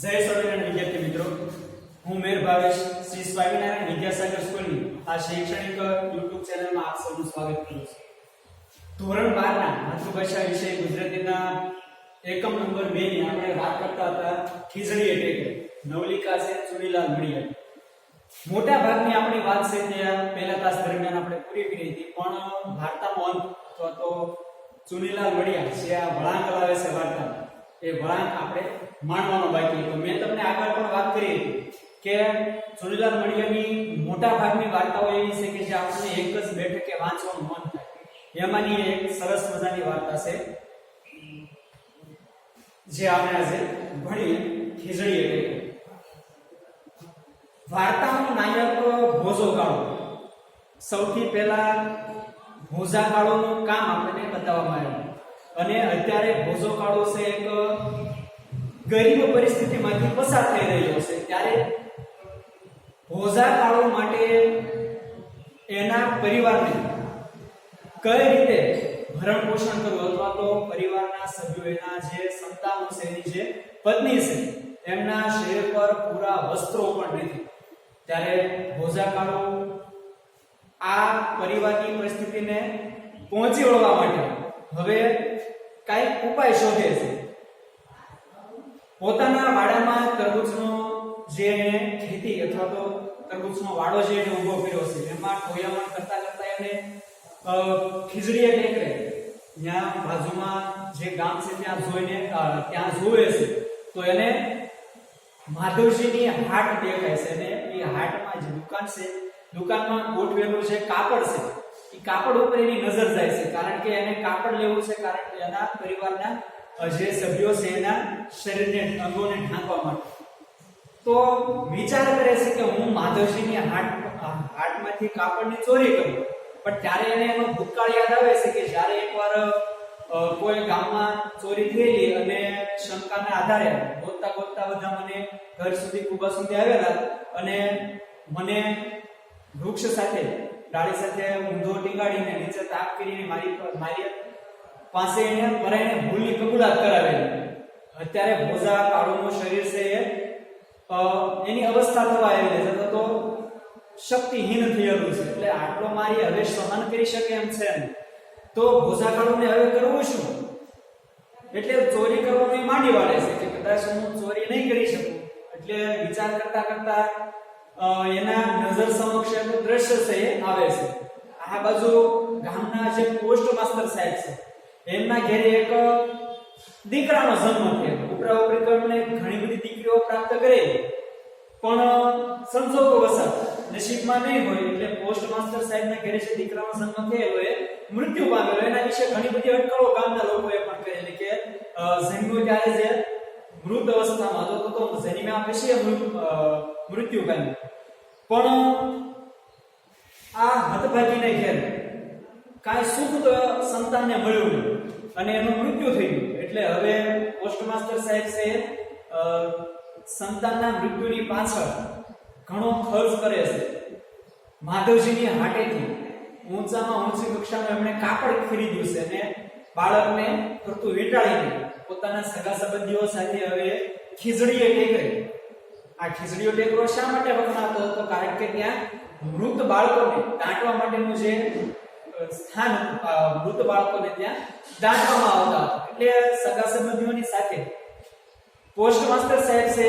જય સ્વામિનારાયણ વિદ્યાર્થી મિત્રો, હું મેર ભાવેશ શ્રી સ્વામિનારાયણ વિદ્યાસાગર સ્કૂલની આ શૈક્ષણિક YouTube ચેનલમાં આપ સૌનું સ્વાગત કરું છું. ધોરણ 12 ના માતૃભાષા વિષય ગુજરાતીના એકમ નંબર 2 ની આપણે વાત કરતા હતા ખીજડી એટલે નવલિકા છે ચુનીલાલ મડિયા. મોટા ભાગની આપણી વાત છે ત્યાં પહેલા તાસ દરમિયાન આપણે પૂરી કરી હતી, પણ વાર્તાનો અંત અથવા તો ચુનીલાલ મડિયા જે આ વળાંક લાવે છે વાર્તા, એ વળાંક આપણે માણવાનો બાકી હતો. મેં તમને આગળ પણ વાત કરી કે ચુનીલાલ મડિયાની મોટા ભાગની વાર્તાઓ એવી છે કે જે આપણને એક જ બેઠકે વાંચવાનું મન થાય. એમાંની એક સરસ મજાની વાર્તા છે જે આપણે આજે ભણીએ, ખીજડી એટલે. વાર્તાનો નાયક ભોજો કાળો. સૌથી પહેલા ભોજા કાળોનું કામ આપણને બતાવવામાં આવ્યું, અને અત્યારે ભોજો કાળો છે એક ગરીબ પરિસ્થિતિમાંથી પસાર થઈ રહ્યો છે. ત્યારે ભોજા કાળો માટે એના પરિવારને કઈ રીતે ભરણ પોષણ કરવું અથવા તો પરિવારના સભ્યો, એના જે સંતાનો છે, એની જે પત્ની છે, એમના શરીર પર પૂરા વસ્ત્રો પણ નથી. ત્યારે ભોજા કાળો આ પરિવારની પરિસ્થિતિને પહોંચી વળવા માટે હવે કઈક ઉપાય શોધે છે. પોતાના વાડામાં તરબૂચનો જે ખેતી અથવા તો તરબૂચનો વાડો જે એને ઉભો કર્યો છે, એમાં ઠોયામણ કરતા કરતા એને ખીજડીએ ટેકરે ત્યાં બાજુમાં જે ગામ છે ત્યાં જોઈને ત્યાં જોવે છે, તો એને માધવજીની હાટ દેખાય છે. અને એ હાટમાં જે દુકાન છે, દુકાનમાં ગોઠવેલું છે કાપડ છે. એ કાપડ ઉપર એની નજર જાય છે, કારણ કે એને કાપડ લેવું છે, કારણ કે એના પરિવારના જે સભ્યો છે એના શરીરને, અંગોને ઢાંકવા માટે. તો વિચાર કરે છે કે હું માધવજીની હાટમાંથી કાપડની ચોરી કરું. પણ ત્યારે એને એનો ભૂતકાળ યાદ આવે છે કે જ્યારે એકવાર કોઈ ગામમાં ચોરી થયેલી, અને શંકાના આધારે ગોતતા ગોતતા બધા મને ઘર સુધી, કુબા સુધી આવેલા, અને મને વૃક્ષ સાથે, ડાળી સાથે ઊંધો ટીંગાડીને નીચે તાક કરીને મારી પાસે એને પરાઈને ભૂલની કબૂલાત કરાવેલી. અત્યારે ભોજા કાળોનું શરીર છે એની અવસ્થા થવા આવી છે, તો શક્તિહીન થયેલું છે. એટલે આટલો મારી હવે સહન કરી શકે એમ છે. તો ભોજા કાળોને હવે કરવું શું? એટલે ચોરી કરવાનું માંડી વાળે છે કે કદાચ હું ચોરી નહીં કરી શકું. એટલે વિચાર કરતા કરતા એના નજર સમક્ષ એનું દ્રશ્ય છે એ આવે છે. આ બાજુ ગામના જે પોસ્ટ માસ્ટર સાહેબ છે, એમના ઘરે એક દીકરાનો જન્મ થયો. ઉપરા ઉપરી કરીને ઘણી બધી દીકરીઓ પ્રાપ્ત કરે, પણ સંજોગોવશાત નસીબમાં નહીં હોય, એટલે પોસ્ટ માસ્ટર સાહેબના ઘરે જે દીકરાનો જન્મ થયેલો એ મૃત્યુ પામેલો. એના વિશે ઘણી બધી અટકળો ગામના લોકોએ પણ કહેલી કે જન્મ્યો ત્યારે જે મૃત અવસ્થામાં હતો, તો જન્મ્યા પછી મૃત્યુ પામ્યો. પણ આ હતભાગીને ઘેર કાંઈ સુખ તો સંતાનને મળ્યું નહીં, અને એનું મૃત્યુ થઈ ગયું. એટલે હવે પોસ્ટ માસ્ટર સાહેબ છે સંતાનના મૃત્યુની પાછળ ઘણો ખર્ચ કરે છે. માધવજીની હાટેથી ઊંચામાં ઊંચી કક્ષામાં એમણે કાપડ ખરીદ્યું છે, અને બાળકને ફરતું વીંટાળીને પોતાના સગા સંબંધીઓ સાથે હવે ખીજડીએ ટેકરે. આ ખીજડીઓ ટેકરો શા માટે વખણાતો હતો? કારણ કે ત્યાં મૃત બાળકોને દાંટવા માટેનું જે સ્થાન, મૃત બાળકોને ત્યાં દાંટવામાં આવતા. એટલે સગા સંબંધીઓની સાથે પોસ્ટ માસ્ટર સાહેબ છે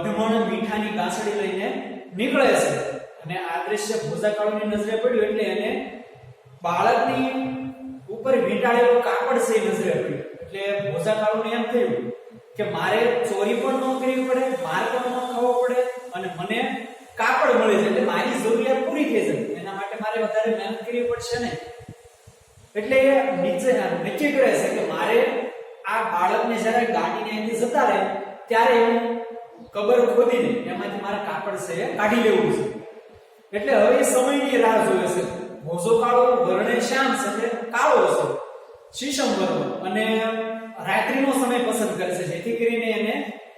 ધમણ મીઠાની ગાંસડી લઈને નીકળે છે, અને આ દ્રશ્ય ભોજા કાળોની નજરે પડ્યું. એટલે એને બાળકની ઉપર વીંટાળેલો કાપડ છે એ નજરે પડ્યું. એટલે ભોજા કાળોને એમ થયું કે મારે ચોરી પણ ન કરવી પડે, માર પણ ન ખાવો પડે, અને મને કાપડ મળે છે, એટલે મારી જરૂરિયાત પૂરી થઈ જાય. એના માટે મારે વધારે મહેનત કરવી પડશે ને. એટલે નીચે નક્કી કરે છે કે મારે આ બાળકને જ્યારે ગાડીને અહીંથી જતા રહે ત્યારે હું કબર ખોદીને એમાંથી મારા કાપડ છે કાઢી લેવું છે. એટલે હવે એ સમયની રાહ જોવે છે. ભોજો કાળો વર્ણે શ્યામ છે, કાળો છે, શીશમ વર્ણ, અને રાત્રિનો સમય પસંદ કરે છે, જેથી કરીને એને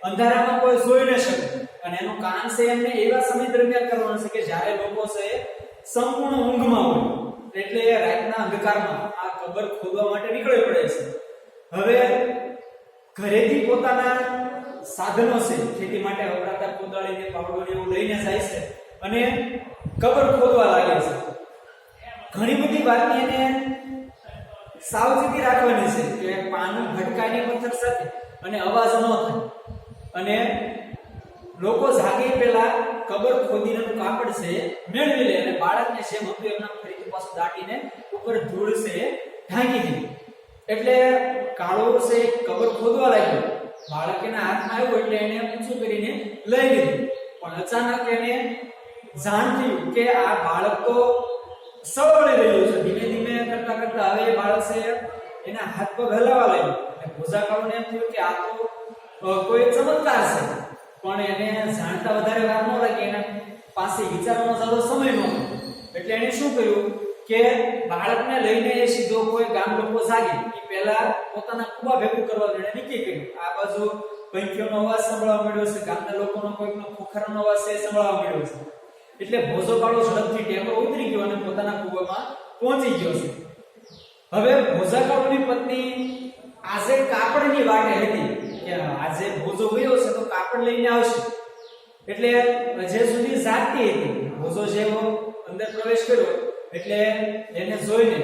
અંધારામાં કોઈ જોઈ ન શકે. અને એનું કામ છે એમને એવા સમય દરમિયાન કરવાનું છે કે જ્યારે લોકો છે સંપૂર્ણ ઊંઘમાં હોય. એટલે રાતના અંધકારમાં આ કબર ખોદવા માટે નીકળવી પડે છે. હવે ઘરેથી પોતાના સાધનો છે ખેતી માટે વપરાતા કોદાળી ને પાવડો ને એવું લઈને જાય છે અને કબર ખોદવા લાગે છે. ઘણી બધી વાતની એને સાવચેતી રાખવાની છે કે પાનું ભટકાય નહીં પથ્થર સાથે અને અવાજ ન થાય. અને લોકો જાગે પહેલા કબર ખોદીને કાપડ છે મેળવી લે અને બાળકને જેમ હતું એમના ફરીથી પાછું દાટીને ઉપર ધૂળ છે ઢાંકી દે. એટલે કાળો છે કબર ખોદવા લાગ્યો. બાળક એના હાથમાં આવ્યો એટલે એને ઊંચું કરીને લઈ લીધું. પણ અચાનક એને જાણ થયું કે આ બાળક તો સવળી રહ્યું છે. ધીમે ધીમે કરતા કરતા હવે એ બાળક છે એના હાથ પગ હલાવવા લાગ્યો. એટલે ભોજા કાળોને એમ થયું કે આ તો કોઈ ચમત્કાર છે. પણ એને જાણતા વધારે વાર ન લાગી, એના પાસે વિચારવાનો સારો સમય નહોતો. એટલે એને શું કર્યું કે બાળકને લઈને એ સીધો કોઈ ગામ લોકો જાગે એ પહેલા પોતાના કુવા ભેગું કરવા એને નક્કી કર્યું. આ બાજુ પંખીઓનો અવાજ સંભળાવા મળ્યો છે, ગામના લોકોનો કોઈકનો ખોખરાનો અવાજ છે સંભળાવા મળ્યો છે. એટલે ભોજો કાળો ઝડપથી ટેકરો ઉતરી ગયો અને પોતાના કુવામાં પહોંચી ગયો છે. હવે ભોજા કાળોની પત્ની આજે કાપડની વાટે હતી કે આજે ભોજો ગયો છે તો કાપડ લઈને આવશે. એટલે જે સુધી જાગતી હતી, ભોજો જેવો અંદર પ્રવેશ કર્યો એટલે એને જોઈને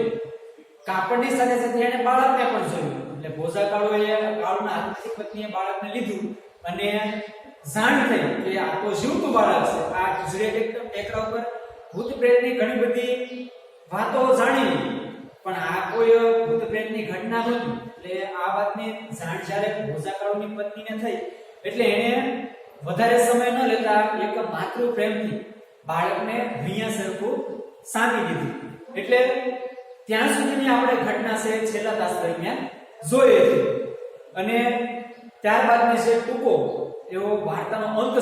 કાપડની સાથે સાથે એને બાળકને પણ જોયું. એટલે ભોજા કાળોએ કાળોના હાથથી પત્નીએ બાળકને લીધું અને જાણ થઈ કે આ તો જીવતું બાળક છે. આ ખીજડીયા ટેકરા ઉપર ભૂત પ્રેતની ઘણી બધી વાતો જાણી, પણ આ કોઈ ભૂત પ્રેતની ઘટના નહોતી. એટલે આ વાતની જાણ જ્યારે ભોજા કાળોની પત્નીને થઈ એટલે એને વધારે સમય ન લેતા એક માતૃ પ્રેમથી બાળકને ભૈયા સરખું સાંભળી દીધું. એટલે ત્યાં સુધીની આપણે ઘટના છે છેલ્લા તાસ દરમિયાન જોઈ હતી. અને ત્યારબાદની જે ટૂંકો એવો વાર્તાનો અંત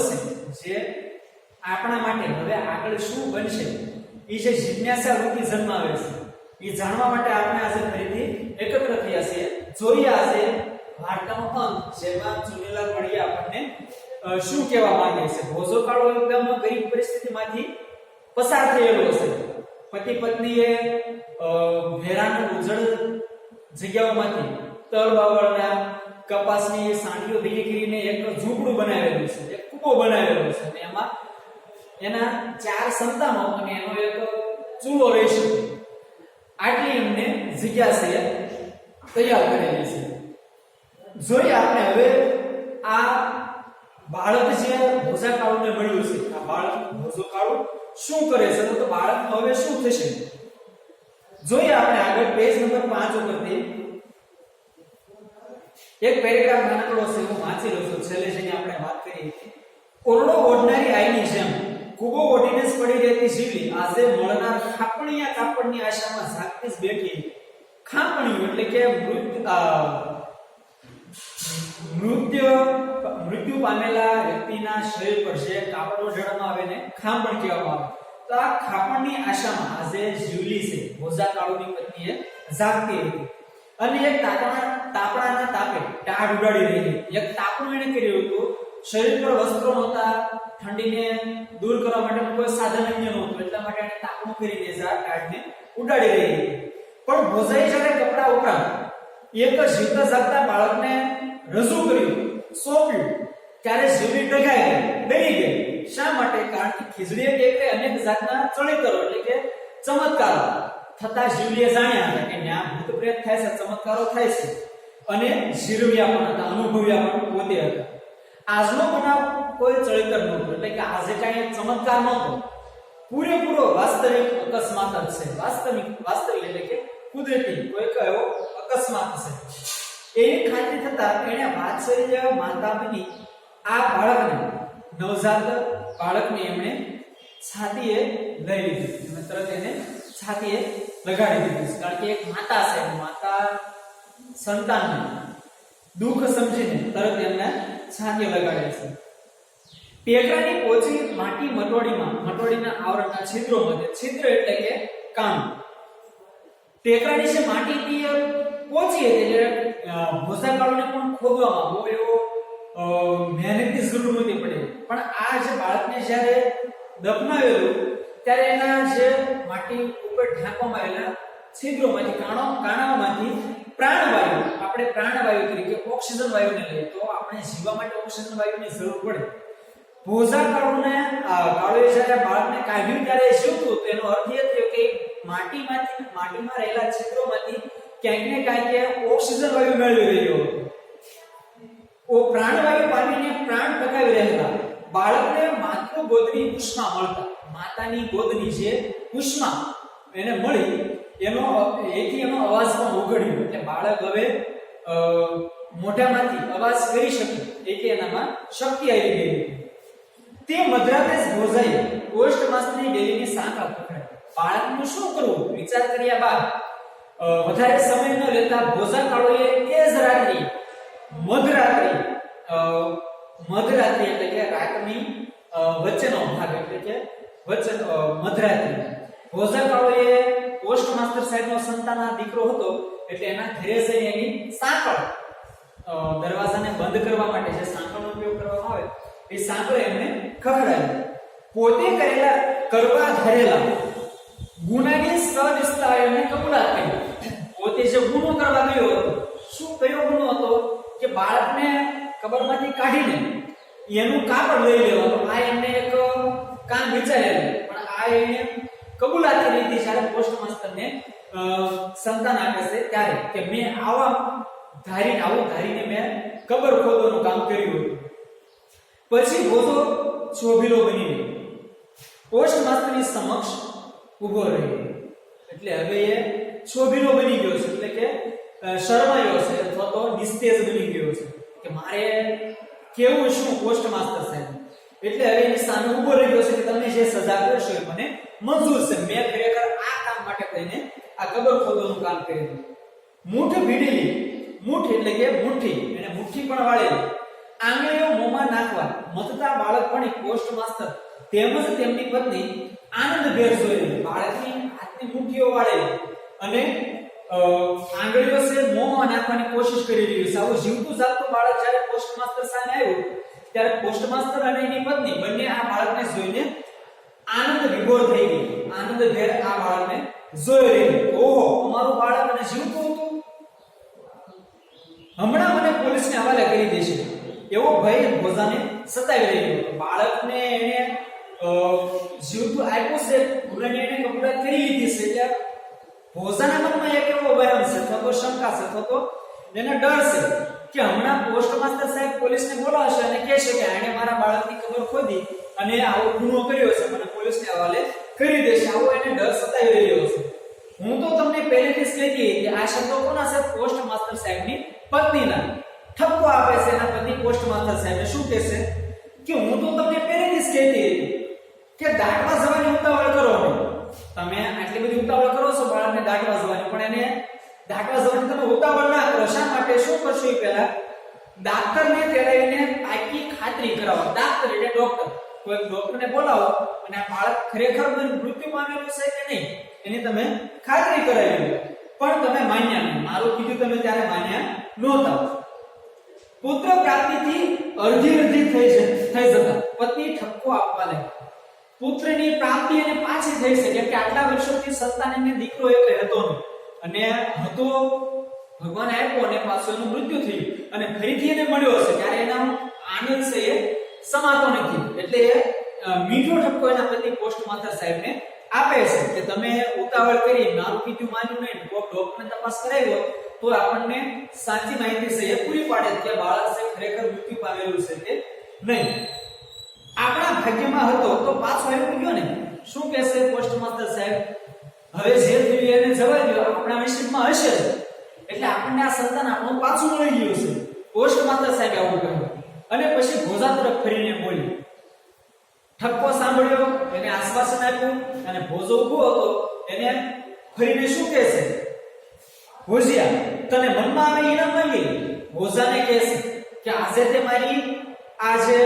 છે જે આપણા માટે હવે આગળ શું બનશે એ જે જિજ્ઞાસા વૃત્તિ જન્માવે છે એ જાણવા માટે આપણે આજે ફરીથી એકત્ર થયા છીએ. જોઈએ આજે વાર્તાનો અંત જેમાં ચુનીલાલ વળિયા આપણને શું કહેવા માંગે છે. ભોજો કાળો એકદમ ગરીબ પરિસ્થિતિમાંથી પસાર થયેલો છે. પતિ પત્નીએ ભેરાન ઉજળ જગ્યાઓમાંથી તળ બાવળના કપાસની સાંડીઓ ભેગી કરીને એક ઝૂંપડું બનાવેલું છે, એક કૂપો બનાવેલો છે. અને એમાં એના 4 સંતાનો અને એનો એક ચૂલો રહેશે. આટલી એમને જગ્યા છે તૈયાર કરેલી છે. જોઈએ આપણે હવે આ બાળક જે ભોજા કાળુને મળ્યું છે, આ બાળક ભોજો કાળુ શું કરે છે તો બાળકનું હવે શું થશે જોઈએ આપણે આગળ પેજ નંબર 5 ઉપરથી એક પેરેગ્રાફ નાનકડો છે હું વાંચી લઉં છું. છેલ્લે જેની આપણે વાત કરી હતી. ઓરડો ઓઢનારી આઈની જેમ કુબો ઓઢીને જ પડી રહેતી જીવલી આજે મળનાર ખાપણિયા કાપડની આશામાં જાગતી જ બેઠી. ખાપણિયું એટલે કે મૃત્યુ પામેલા વ્યક્તિના શરીર પર જે કાપડ ઓઢવામાં આવે ને ખાપણ કહેવામાં આવે. તો આ ખાપણની આશામાં આજે જીવલી છે ભોજા કાળુની પત્નીએ જાગતી હતી. અને એક તાપણાના તાપે ટાઢ ઉડાડી રહી હતી. એક તાપણું એને કર્યું હતું. શરીર પર વસ્ત્રો નહોતા, ઠંડીને દૂર કરવા માટે કોઈ સાધન અન્ય નહોતું, એટલા માટે એને તાપણું કરીને ટાઢને ઉડાડી રહી હતી. પણ ભોજાએ જ્યારે કપડા ઉપરાંત એક જીવતા જાગતા બાળકને રજૂ કર્યું, સોંપ્યું, ત્યારે જીવલી ડઘાઈ ગઈ, ડરી ગઈ. શા માટે? કારણ કે ખીજડીયા ટેકરે અનેક જાતના ચરિત્રો એટલે કે ચમત્કારો થતા જીવલીએ જાણ્યા હતા કે ત્યાં ભૂત પ્રેત થાય છે, ચમત્કારો થાય છે. અને જીરવ્યા પણ હતા, અનુભવ્યા પણ પોતે હતા. આજનો બનાવ કોઈ ચરિત્ર નહોતો, એટલે કે આજે કાંઈ ચમત્કાર નહોતો, પૂરેપૂરો વાસ્તવિક અકસ્માત જ છે. વાસ્તવિક એટલે કે કુદરતી કોઈક એવો અકસ્માત છે. એની ખાતરી થતા એને વાત્સલ્ય માતા બની આ બાળકને, નવજાત બાળકને એમણે છાતીએ લઈ લીધું અને તરત એને છાતીએ લગાડી દીધું. કારણ કે એક માતા છે, માતા સંતાનને દુઃખ સમજીને તરત એમને છાતીએ લગાડે છે. ટેકરાની પોચી માટી મટોડીના આવરણના છિદ્રોમાં, છિદ્ર એટલે કે કામ. ટેકરાની જે માટીની પોચી હતી એટલે ભોજા કાળુને પણ ખોદવામાં બહુ એવો મહેનતની જરૂર નહોતી પડી. પણ આ જે બાળકને જ્યારે દફનાવેલું ત્યારે એના જે માટી ઉપર ઢાંકવામાં આવેલા છિદ્રોમાંથી, કાણાઓમાંથી પ્રાણવાયુ, આપણે પ્રાણવાયુ તરીકે ઓક્સિજન વાયુને લઈએ તો આપણે જીવવા માટે ઓક્સિજન વાયુની જરૂર પડે. ભોજા કાળોને કાળોએ જ્યારે બાળકને કાઢ્યું ત્યારે જીવતું, તો એનો અર્થ એ થયો કે માટીમાં રહેલા છિદ્રોમાંથી ક્યાંક ને ક્યાંક ઓક્સિજન વાયુ મેળવી રહ્યો હતો. પ્રાણવાયુ પામીને પ્રાણ ટકાવી રહેલા બાળકને માત્ર ગોદની ઉષ્મા મળતા, માતાની ગોદની જે ઉષ્મા એને મળી એનો અવાજ પણ ઉઘડ્યો, એટલે બાળક હવે મોઢામાંથી અવાજ કરી શકે, એટલે એનામાં શક્તિ આવી ગઈ. તે મધરાતે જ ભોજાએ પોસ્ટ માસ્ટરની ડેલીની સાંકળ પકડાઈ. બાળકનું શું કરવું વિચાર કર્યા બાદ વધારે સમય ન લેતા ભોજા કાળોએ એ જ રાત્રિ મધરાત્રિ એટલે કે રાતની વચ્ચેનો ભાગ, એટલે કે મધરાત્રિ ભોજા કાળોએ પોસ્ટ માસ્ટર સાહેબનો સંતાનના દીકરો હતો, એટલે એના ઘરે જઈને એની સાંકળ, દરવાજાને બંધ કરવા માટે જે સાંકળનો ઉપયોગ કરવામાં આવે એ સાંકળ એમને ખખડાવી. પોતે કરવા ધરેલા ગુનાની સદિસ્તાને કબૂલાત કરી. પોતે જે ગુનો કરવા ગયો હતો, શું કયો ગુનો હતો કે બાળકને કબરમાંથી કાઢીને એનું કાપડ લઈ લેવાનું, આ એમને એક કામ વિચારેલું, પણ આ એને કબૂલાત કરી હતી જ્યારે પોસ્ટ માસ્ટરને સંતાન આપે છે ત્યારે કે મેં આવું ધારીને મેં કબર ખોદવાનું કામ કર્યું હતું. પછી ભોજો છોભીલો બની પોસ્ટ માસ્ટરની સમક્ષ ઉભો રહ્યો, એટલે હવે એ છોભીલો બની ગયો છે, એટલે કે શરમાયો છે અથવા તો નિસ્તેજ બની ગયો છે કે મારે કેવું શું પોસ્ટ માસ્ટર સાહેબ. એટલે હવે એની સામે ઉભો રહ્યો છે કે તમે જે સજા કરશો એ મને મંજૂર છે, મેં ખરેખર આ કામ માટે થઈને આ કબર ખોદવાનું કામ કર્યું. મૂઠ ભીડેલી, મૂઠ એટલે કે મુઠ્ઠી, એને મુઠ્ઠી પણ વાળેલી, આંગળીઓ મોંમાં નાખવા મથતા બાળક પણ પોસ્ટ માસ્ટર તેમજ તેમની પત્ની આનંદભેર જોઈ રહી. બાળકની હાથની મુઠ્ઠીઓ વાળેલી અને આંગળીઓ છે મોંમાં નાખવાની કોશિશ કરી રહ્યું છે. આવું જીવતું જાગતું બાળક જ્યારે પોસ્ટ માસ્ટર સામે આવ્યું ત્યારે પોસ્ટ માસ્ટર અને એની પત્ની બંને આ બાળકને જોઈને આનંદ વિભોર થઈ ગઈ, આનંદભેર આ બાળકને જોઈ રહી. ઓહો, અમારું બાળક અને જીવતું હતું, હમણાં મને પોલીસને હવાલે કરી દેશે એવો ભય ભોજાને સતાવી રહ્યો હતો. બાળકને એને જીવતું આપ્યું છે, ગુનાની એને કબૂલાત કરી લીધી છે, એટલે ભોજાના મનમાં એક એવો વહેમ છે અથવા તો શંકા છે અથવા તો એને ડર છે કે હમણાં પોસ્ટ માસ્ટર સાહેબ પોલીસને બોલાવશે અને કહેશે કે આણે મારા બાળકની કબર ખોદી અને આવો ગુનો કર્યો છે, મને પોલીસને હવાલે કરી દેશે, આવો એને ડર સતાવી રહ્યો છે. હું તો તમને પહેલેથી જ કહેતી કે આ શબ્દો કોના છે? પોસ્ટ માસ્ટર સાહેબની પત્નીના. ઠપકો આપે છે એના પતિ પોસ્ટ માસ્ટર સાહેબને. શું કહેશે કે હું તો તમને પહેલેથી જ કહેતી કે દાટવા જવાની ઉતાવળ કરો નહીં. તમે આટલી બધી ઉતાવળ કરો છો બાળકને દાટવા જવાની, પણ એને દાટવા જવાની તમે ઉતાવળ ના કરો. શા માટે? શું કરશો? એ પહેલા ડાક્ટરને તેડાવીને પાકી ખાતરી કરાવો. ડાક્ટર એટલે ડોક્ટર, કોઈ ડોક્ટરને બોલાવો અને આ બાળક ખરેખર મૃત્યુ પામેલું છે કે નહીં એની તમે ખાતરી કરાવી. પણ તમે માન્યા નહીં, મારું કીધું તમે ત્યારે માન્યા નહોતા. પુત્ર પ્રાપ્તિથી અડધી થઈ જતા પત્ની ઠપકો આપવા લાગી. પુત્રની પ્રાપ્તિ એને પાછી થઈ છે, કેમ કે આટલા વર્ષોથી સંતાનને દીકરો એક હતો અને હતો ભગવાન આપ્યો અને પાછું એનું મૃત્યુ થયું અને ફરીથી એને મળ્યો હશે ત્યારે એનો આનંદ છે એ સમાતો નથી. એટલે મીઠો ઠપકો એના પતિ પોસ્ટ માસ્ટર સાહેબને આપે છે કે તમે ઉતાવળ કરી મારું કીધું માન્યું નહીં, કોઈ ડોક્ટરને તપાસ કરાવ્યો તો આપણને સાચી માહિતી છે એ પૂરી પાડે કે બાળક છે ખરેખર મૃત્યુ પામેલું છે કે નહીં. આપણા ભાગ્યમાં હતો તો પાછો આવી ગયો ને. શું કહેશે પોસ્ટ માસ્ટર સાહેબ? હવે જે થયું એને જવા દો, આપણા નસીબમાં હશે એટલે આપણને આ સંતાન આપણું પાછું મળી ગયું છે. પોસ્ટ માસ્ટર સાહેબ આવું કહ્યું અને પછી ભોજા તરફ ફરીને બોલી. ઠપકો સાંભળ્યો, એને આશ્વાસન આપ્યું અને ભોજો ઊભો હતો એને ફરીને શું કહેશે? ભોજિયા, તને મનમાં આવે ઈનામ માંગી. ભોજાને કહેશે કે આજે તે મારી આ જે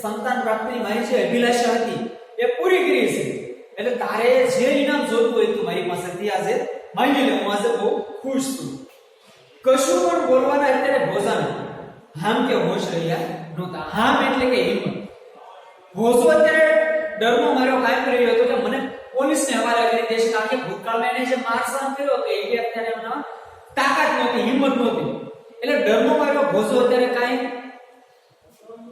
સંતાન પ્રાપ્તિની મારી જે અભિલાષા હતી એ પૂરી કરી છે, એટલે તારે જે ઈનામ જોતું હોય તું મારી પાસેથી આજે માંગી લે. હું આજે બહુ ખુશ છું. કશું પણ બોલવાના અત્યારે ભોજાને હામ કે હોશ રહ્યા નહોતા. હામ એટલે કે હિંમત. ભોજો અત્યારે ડરનો માર્યો કામ કરી રહ્યો હતો કે મને પોલીસને હવાલે કરી દેશે, કારણ કે ભૂતકાળમાં એને જે માર સહન કર્યો હતો એ અત્યારે એમના તાકાત નહોતી, હિંમત નહોતી. એટલે ડરનો માર્યો ભોજો અત્યારે કાંઈ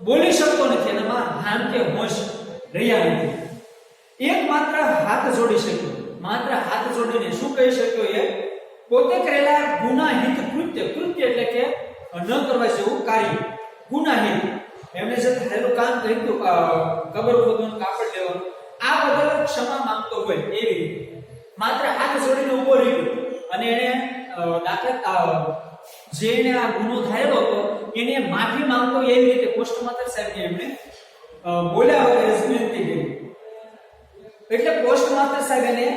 બોલી શકતો નથી, એનામાં હાન કે હોશ રહ્યા નથી. એકમાત્ર હાથ જોડી શક્યો, માત્ર હાથ જોડીને શું કહી શક્યો? એ પોતે કરેલા ગુનાહિત કૃત્ય, કૃત્ય એટલે કે ન કરવા જેવું કાર્ય, ગુનાહિત, એમને જે ધારેલું કામ કર્યું, કબર ખોદવાનું, કાપડ લેવાનું, આ બદલ ક્ષમા માંગતો હોય એવી રીતે માત્ર હાથ જોડીને ઉભો રહ્યો. અને એને જેને આ ગુનો થયેલો હતો એને માફી માંગતો એવી રીતે પોસ્ટ માસ્ટર સાહેબને એમણે બોલ્યા વગર વિનંતી કરી. એટલે પોસ્ટ માસ્ટર સાહેબ એને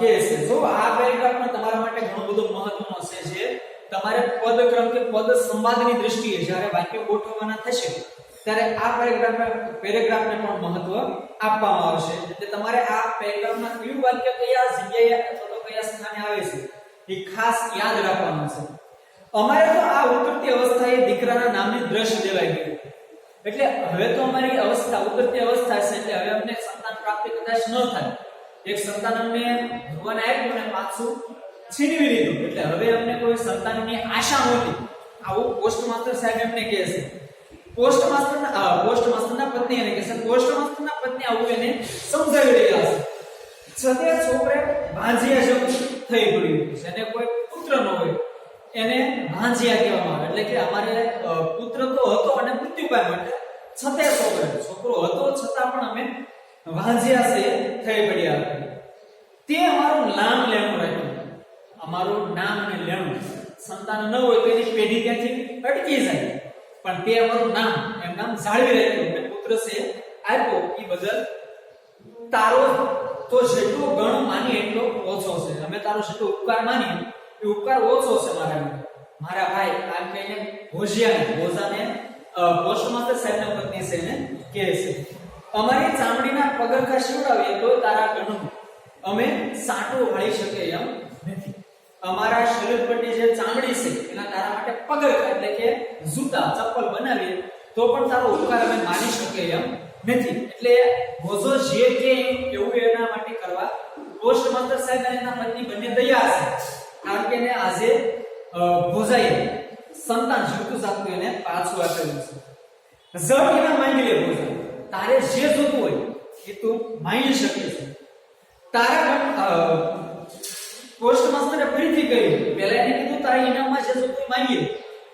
કહે છે, જો આ પેરેગ્રાફમાં તમારા માટે ઘણો બધો મહત્વનો છે, જે તમારે પદક્રમ કે પદ સંવાદની દ્રષ્ટિએ જ્યારે વાક્ય ગોઠવવાના થશે ત્યારે આ પેરેગ્રાફને પણ મહત્વ આપવામાં આવશે. એટલે તમારે આ પેરેગ્રાફમાં કયું વાક્ય કયા જગ્યાએ અથવા તો કયા સ્થાને આવે છે એ ખાસ યાદ રાખવાનું છે. અમારે તો આ ઉતરતી અવસ્થાએ દીકરાના નામની દ્રષ્ટિ દેવાઈ ગઈ. એટલે હવે તો અમારી અવસ્થા ઉતરતી અવસ્થા છે, એટલે હવે અમને સંતાન પ્રાપ્તિ કદાચ ન થાય. એક સંતાન અમને ભગવાન આપ્યું અને પાછું છીનવી લીધું, એટલે હવે અમને કોઈ સંતાનની આશા નહોતી. આવું પોસ્ટ માસ્ટર સાહેબ એમને કહે છે. પોસ્ટ માસ્ટરના પત્ની એને કહે છે, પોસ્ટ માસ્ટરના પત્ની આવું એને સમજાવી રહ્યા છે. છતાં છોકરે ભાંજિયા જેવું થઈ પડ્યું છે, એને કોઈ પુત્ર ન હોય એને ભાંજિયા કહેવામાં આવે. એટલે કે અમારે પુત્ર તો હતો અને મૃત્યુ પામ્યો, એટલે છતાં છોકરો હતો છતાં પણ અમે ભાંજિયા છે થઈ પડ્યા. તે અમારું નામ લેણું રાખ્યું, અમારું નામ અને લેણું. સંતાન ન હોય તો એની પેઢી ત્યાંથી અટકી જાય, પણ તે અમારું નામ એમ નામ જાળવી રાખ્યું અને પુત્ર છે આપ્યો. એ બદલ તારો તો જેટલો ગણ માની એટલો ઓછો છે. અમે તારો જેટલો ઉપકાર માની એ ઉપકાર ઓછો છે મારા ભાઈ. આમ કહીને ભોજાને પોસ્ટ માસ્ટર સાહેબના પત્ની છે ને કહે છે, અમારી ચામડીના પગરખા સીવડાવીએ તો તારા ગણું અમે સાટો વાળી શકીએ એમ નથી. અમારા શરીર પરની જે ચામડી છે એના તારા માટે પગરખા એટલે કે જૂતા ચપ્પલ બનાવીએ તો પણ તારો ઉપકાર અમે માની શકીએ એમ નથી. એટલે ભોજો જે કે એવું એના માટે કરવા પોસ્ટ માસ્ટર સાહેબ અને એના પત્ની બંને તૈયાર છે. કારણ કે એને આજે ભોજાએ સંતાન જીવતું જાગતું એને પાછું આપેલું છે. જડ એના માંગી લે ભોજા, તારે જે જોતું હોય એ તું માંગી શકે છે. તારા પોસ્ટ માસ્ટરે ફરીથી કહ્યું, પહેલા એને કીધું તારા ઇનામમાં જે જોતું માંગી,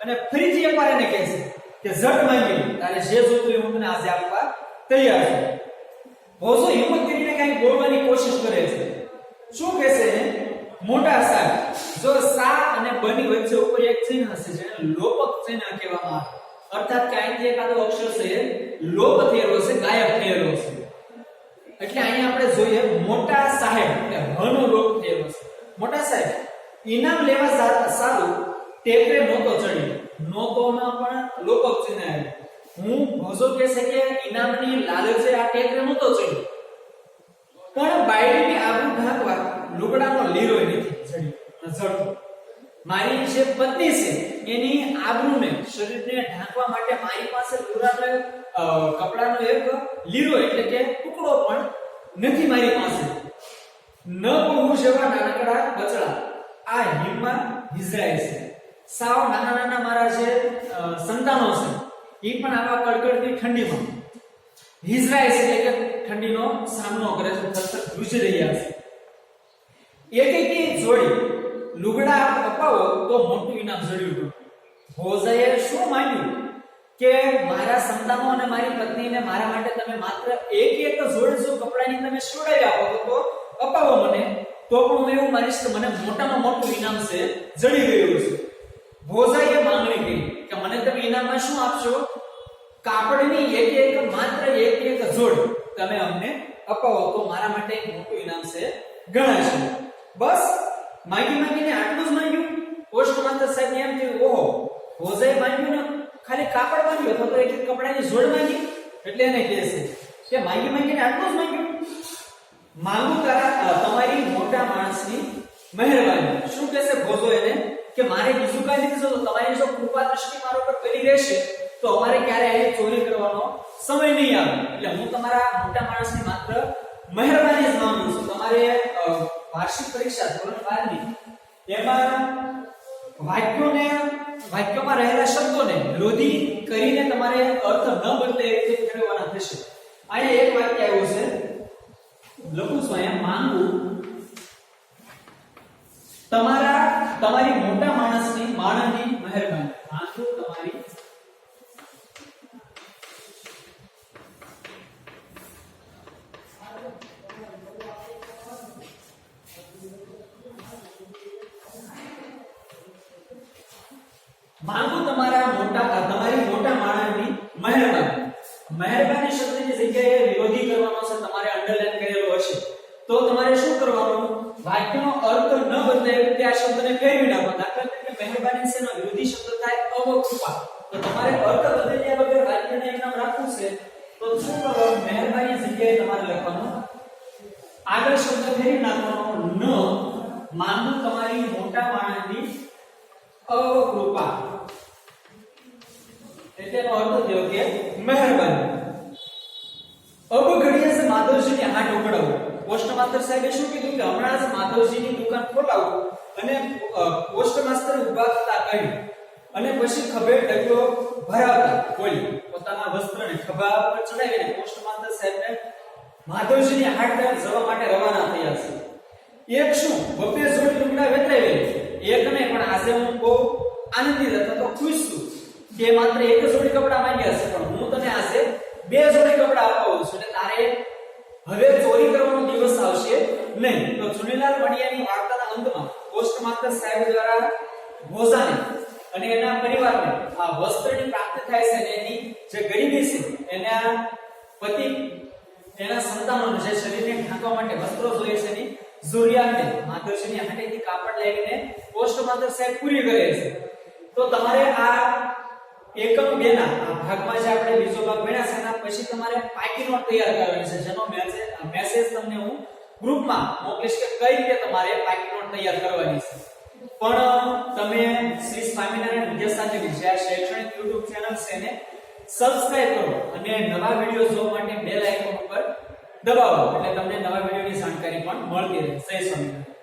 અને ફરીથી એકવાર એને કહે છે કે જડ માંગી, તારે જે જોતું હોય હું તને આજે આપવા તૈયાર છું. ભોજો હિંમત કરીને કઈ બોલવાની કોશિશ કરે છે. શું કહે છે? મોટા સાહેબ, જો સા અને બની વચ્ચે ઉપર એક ચિહ્ન હશે જેને લોપક ચિહ્ન કહેવામાં આવે. અર્થાત કે અહીંથી એકાદો અક્ષર છે લોપ થયેલો છે, ગાયબ થયેલો છે. એટલે અહીંયા આપણે જોઈએ મોટા સાહેબ એટલે હનો લોપ થયેલો છે. મોટા સાહેબ ઇનામ લેવા સારું ટેકરે નહોતો ચડ્યો. નહોતોમાં પણ લોપક ચિહ્ન આવ્યું. હું ભોજો કહે છે કે ઇનામની લાલચે આ ટેકરે નહોતો ચડ્યો, પણ બાયડીની આબરૂ ઢાંકવા લુગડાનો લીરો નથી ચડ્યો. મારી જે પત્ની છે એની આબરૂને શરીરને ઢાંકવા માટે મારી પાસે લુગડાનો કપડાનો એક લીરો એટલે કે ટુકડો પણ નથી મારી પાસે. ન બહુ જેવા નાનકડા બચડા આ હિમમાં હિજરાય છે. સાવ નાના મારા જે સંતાનો છે એ પણ આવા કડકડતી ઠંડીમાં હિજરાય છે, એટલે કે ઠંડીનો સામનો કરે છે, થરથર ધ્રુજી રહ્યા છે. એક જોડી લુગડા અપાવો તો મોટું ઇનામ જડ્યું. ભોજાએ શું માંગ્યું કે મારા સંતાનો અને મારી પત્નીને મારા માટે તમે માત્ર એક જોડી જો કપડાની તમે સીવડાવી આપો તો અપાવો મને, તો પણ હું એવું માનીશ કે મને મોટામાં મોટું ઇનામ છે જડી રહ્યું છે. ભોજાએ માંગણી કરી કે મને તમે ઇનામમાં શું આપશો? કાપડની માત્ર એક જોડ તમે અમને અપાવો તો મારા માટે એક મોટું ઇનામ છે ગણાશે. બસ માગીને આટલું જ માંગ્યું. પોસ્ટ માસ્ટર સાહેબ એમ થયું, ઓહો ભોજાએ માંગ્યું ને ખાલી કાપડ માંગ્યું અથવા તો એક કપડાની જોડ માંગી. એટલે એને કહે છે કે માગીને આટલું જ માંગ્યું. માંગુ તમારી મોટા માણસની મહેરબાની. શું કહેશે ભોજો એને કે મારે બીજું કાંઈ નથી જોતું, તમારી જો કૃપા દ્રષ્ટિ મારા પર કરી રહેશે તો અમારે ક્યારે આવી ચોરી કરવાનો સમય નહીં આવે. એટલે હું તમારા મોટા માણસની માત્ર મહેરબાની જ માંગુ છું. તમારે વાર્ષિક પરીક્ષા ધોરણ 12 ની એમાં વાક્યમાં રહેલા શબ્દોને વિરોધી કરીને તમારે અર્થ ન બદલે એ રીતે ફેરવવાના થશે. અહીંયા એક વાક્ય આવ્યું છે, લખું છું અહીંયા, માંગુ તમારી મોટા માણસની મહેરબાની. માંગુ તમારી તમારી મોટા માણસની મહેરબાની. મહેરબાની શબ્દની જગ્યાએ વિરોધી કરવાનો છે, તમારે અંડરલાઈન કરેલો હશે. તો તમારે શું કરવાનું, વાક્યનો અર્થ ન બદલાય એટલે આ શબ્દને ફેરવી નાખો. દાખલા તરીકે મહેરબાની છે એનો વિરોધી શબ્દ થાય અવકૃપા. તો તમારે અર્થ બદલ્યા વગર વાક્યને એમ નામ રાખવું છે તો શું કરવાનું, મહેરબાની જગ્યાએ તમારે લખવાનું આગળ શબ્દ ફેરવી નાખવાનો, ન માંગુ તમારી મોટા માણસની અવકૃપા. એટલે એનો અર્થ થયો કે મહેરબાની. अब घड़िया से माधवजी ने हाथ उकड़ाવો. પોસ્ટ માસ્ટર સાહેબે શું કીધું કે હમણાં જ માધવજીની દુકાન ખોલાવો અને પોસ્ટ માસ્ટર ઊભા થતા કહ્યું અને પછી ખભે ઢગલો ભરાવતા બોલી પોતાના વસ્ત્રને ખભા પર ચડાવીને પોસ્ટ માસ્ટર સાહેબને માધવજીની હાટ તરફ જવા માટે રવાના થયા છે. એક શું બબે જોડી લુગડા વેચાઈ એક નહીં, પણ આજે હું બહુ આનંદિત હતો, તો ખુશ છું કે માત્ર એક જોડી કપડા માંગ્યા છે, પણ હું તને આજે 2 જોડી કપડા આપું છું એટલે તારે હવે ચોરી કરવાનો દિવસ આવશે નહીં. તો ચુનીલાલ વણિયાની વાર્તાના અંતમાં પોસ્ટ માસ્ટર સાહેબ દ્વારા ભોજાને અને એના પરિવારને આ વસ્ત્રની પ્રાપ્તિ થાય છે અને એની જે ગરીબી છે એના પતિ એના સંતાનોને જે શરીરને ઢાંકવા માટે વસ્ત્રો જોઈએ છે એની જરૂરિયાતને માધવજીની હાથેથી કાપડ લાવીને પોસ્ટ માસ્ટર સાહેબ પૂરી કરે છે. તો તમારે આ એકમ 2 ના આ ભાગમાં જે આપણે બીજો ભાગ ભણ્યા છે એના પછી તમારે પાકી નોટ તૈયાર કરવાની છે, જેનો મેસેજ તમને હું ગ્રુપમાં મોકલીશ કે કઈ રીતે તમારે પાકી નોટ તૈયાર કરવાની છે. પણ તમે શ્રી સ્વામિનારાયણ વિદ્યાસાગર જે શૈક્ષણિક YouTube ચેનલ છે એને સબસ્ક્રાઇબ કરો અને નવા વિડિયો જોવા માટે બેલ આઇકોન ઉપર દબાવો એટલે તમને નવા વિડિયોની જાણકારી પણ મળતી રહે. જય સ્વામિનારાયણ.